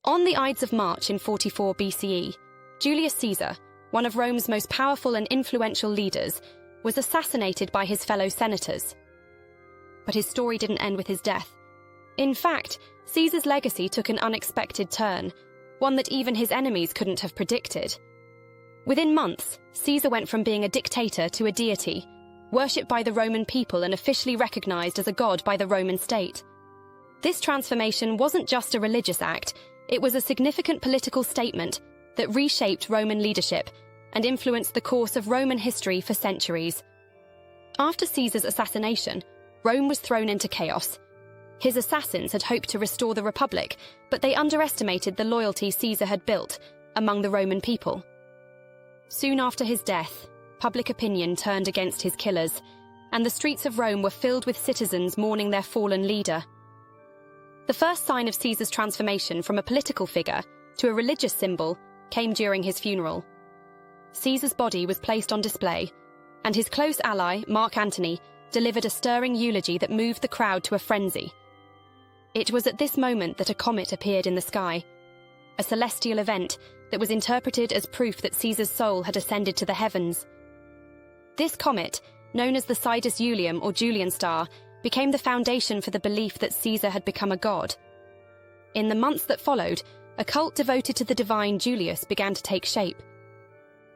On the Ides of March in 44 BCE, Julius Caesar, one of Rome's most powerful and influential leaders, was assassinated by his fellow senators. But his story didn't end with his death. In fact, Caesar's legacy took an unexpected turn, one that even his enemies couldn't have predicted. Within months, Caesar went from being a dictator to a deity, worshipped by the Roman people and officially recognized as a god by the Roman state. This transformation wasn't just a religious act, it was a significant political statement that reshaped Roman leadership and influenced the course of Roman history for centuries. After Caesar's assassination, Rome was thrown into chaos. His assassins had hoped to restore the Republic, but they underestimated the loyalty Caesar had built among the Roman people. Soon after his death, public opinion turned against his killers, and the streets of Rome were filled with citizens mourning their fallen leader. The first sign of Caesar's transformation from a political figure to a religious symbol came during his funeral. Caesar's body was placed on display, and his close ally, Mark Antony, delivered a stirring eulogy that moved the crowd to a frenzy. It was at this moment that a comet appeared in the sky, a celestial event that was interpreted as proof that Caesar's soul had ascended to the heavens. This comet, known as the Sidus Julium or Julian star, became the foundation for the belief that Caesar had become a god. In the months that followed, a cult devoted to the divine Julius began to take shape.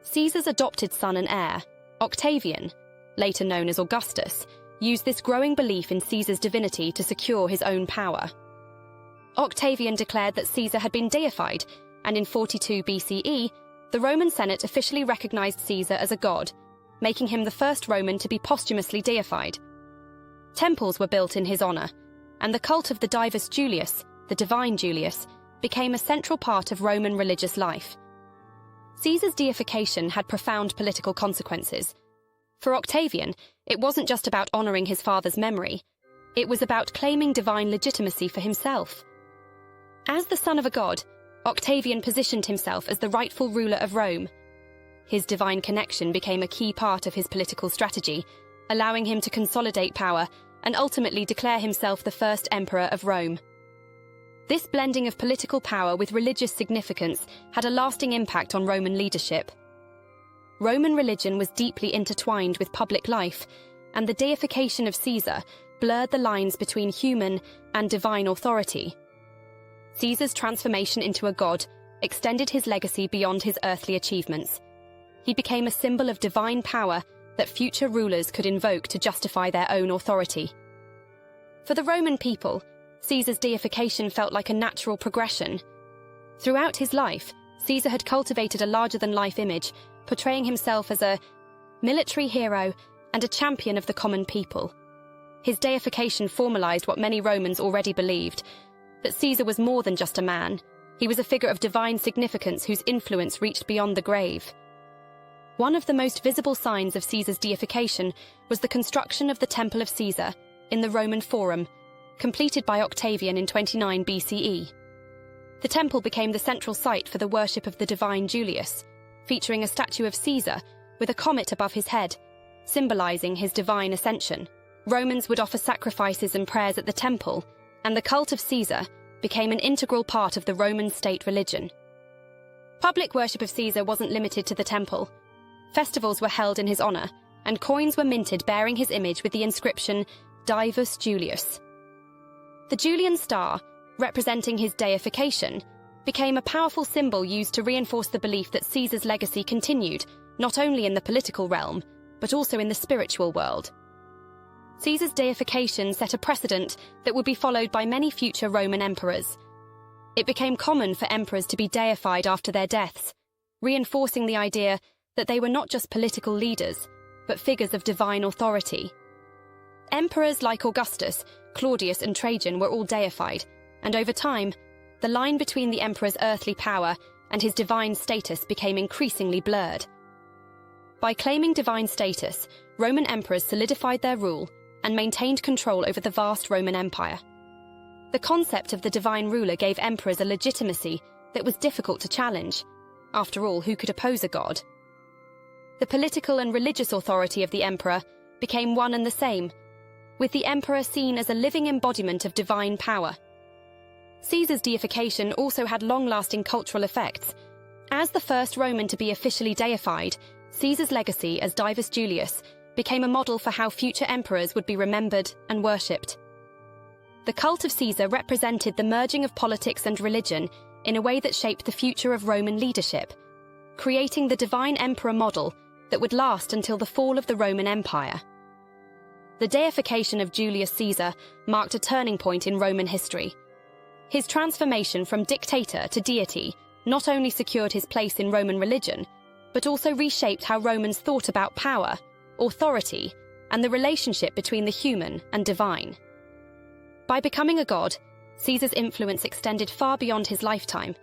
Caesar's adopted son and heir, Octavian, later known as Augustus, used this growing belief in Caesar's divinity to secure his own power. Octavian declared that Caesar had been deified, and in 42 BCE, the Roman Senate officially recognized Caesar as a god, making him the first Roman to be posthumously deified. Temples were built in his honor, and the cult of the Divus Julius, the divine Julius, became a central part of Roman religious life. Caesar's deification had profound political consequences. For Octavian, it wasn't just about honoring his father's memory, it was about claiming divine legitimacy for himself. As the son of a god, Octavian positioned himself as the rightful ruler of Rome. His divine connection became a key part of his political strategy, allowing him to consolidate power and ultimately declare himself the first emperor of Rome. This blending of political power with religious significance had a lasting impact on Roman leadership. Roman religion was deeply intertwined with public life, and the deification of Caesar blurred the lines between human and divine authority. Caesar's transformation into a god extended his legacy beyond his earthly achievements. He became a symbol of divine power that future rulers could invoke to justify their own authority. For the Roman people, Caesar's deification felt like a natural progression. Throughout his life, Caesar had cultivated a larger-than-life image, portraying himself as a military hero and a champion of the common people. His deification formalized what many Romans already believed, that Caesar was more than just a man. He was a figure of divine significance whose influence reached beyond the grave. One of the most visible signs of Caesar's deification was the construction of the Temple of Caesar in the Roman Forum, completed by Octavian in 29 BCE. The temple became the central site for the worship of the divine Julius, featuring a statue of Caesar with a comet above his head, symbolizing his divine ascension. Romans would offer sacrifices and prayers at the temple, and the cult of Caesar became an integral part of the Roman state religion. Public worship of Caesar wasn't limited to the temple. Festivals were held in his honor, and coins were minted bearing his image with the inscription Divus Julius. The Julian star, representing his deification, became a powerful symbol used to reinforce the belief that Caesar's legacy continued, not only in the political realm, but also in the spiritual world. Caesar's deification set a precedent that would be followed by many future Roman emperors. It became common for emperors to be deified after their deaths, reinforcing the idea that they were not just political leaders, but figures of divine authority. Emperors like Augustus, Claudius, and Trajan were all deified, and over time, the line between the emperor's earthly power and his divine status became increasingly blurred. By claiming divine status, Roman emperors solidified their rule and maintained control over the vast Roman Empire. The concept of the divine ruler gave emperors a legitimacy that was difficult to challenge. After all, who could oppose a god? The political and religious authority of the emperor became one and the same, with the emperor seen as a living embodiment of divine power. Caesar's deification also had long-lasting cultural effects. As the first Roman to be officially deified, Caesar's legacy as Divus Julius became a model for how future emperors would be remembered and worshipped. The cult of Caesar represented the merging of politics and religion in a way that shaped the future of Roman leadership, creating the divine emperor model that would last until the fall of the Roman Empire. The deification of Julius Caesar marked a turning point in Roman history. His transformation from dictator to deity not only secured his place in Roman religion, but also reshaped how Romans thought about power, authority, and the relationship between the human and divine. By becoming a god, Caesar's influence extended far beyond his lifetime,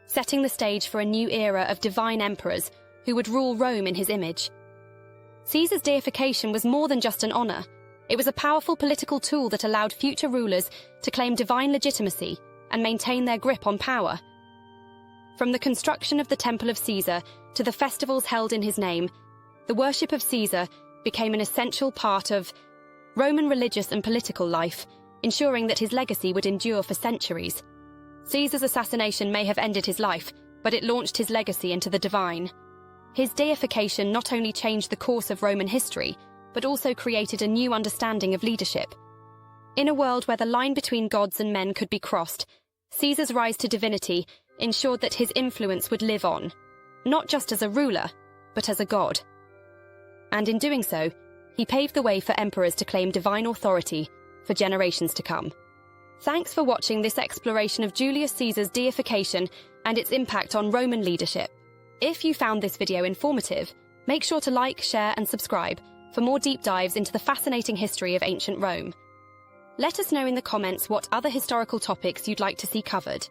setting the stage for a new era of divine emperors who would rule Rome in his image. Caesar's deification was more than just an honor. It was a powerful political tool that allowed future rulers to claim divine legitimacy and maintain their grip on power. From the construction of the Temple of Caesar to the festivals held in his name, the worship of Caesar became an essential part of Roman religious and political life, ensuring that his legacy would endure for centuries. Caesar's assassination may have ended his life, but it launched his legacy into the divine. His deification not only changed the course of Roman history, but also created a new understanding of leadership. In a world where the line between gods and men could be crossed, Caesar's rise to divinity ensured that his influence would live on, not just as a ruler, but as a god. And in doing so, he paved the way for emperors to claim divine authority for generations to come. Thanks for watching this exploration of Julius Caesar's deification and its impact on Roman leadership. If you found this video informative, make sure to like, share, and subscribe for more deep dives into the fascinating history of ancient Rome. Let us know in the comments what other historical topics you'd like to see covered.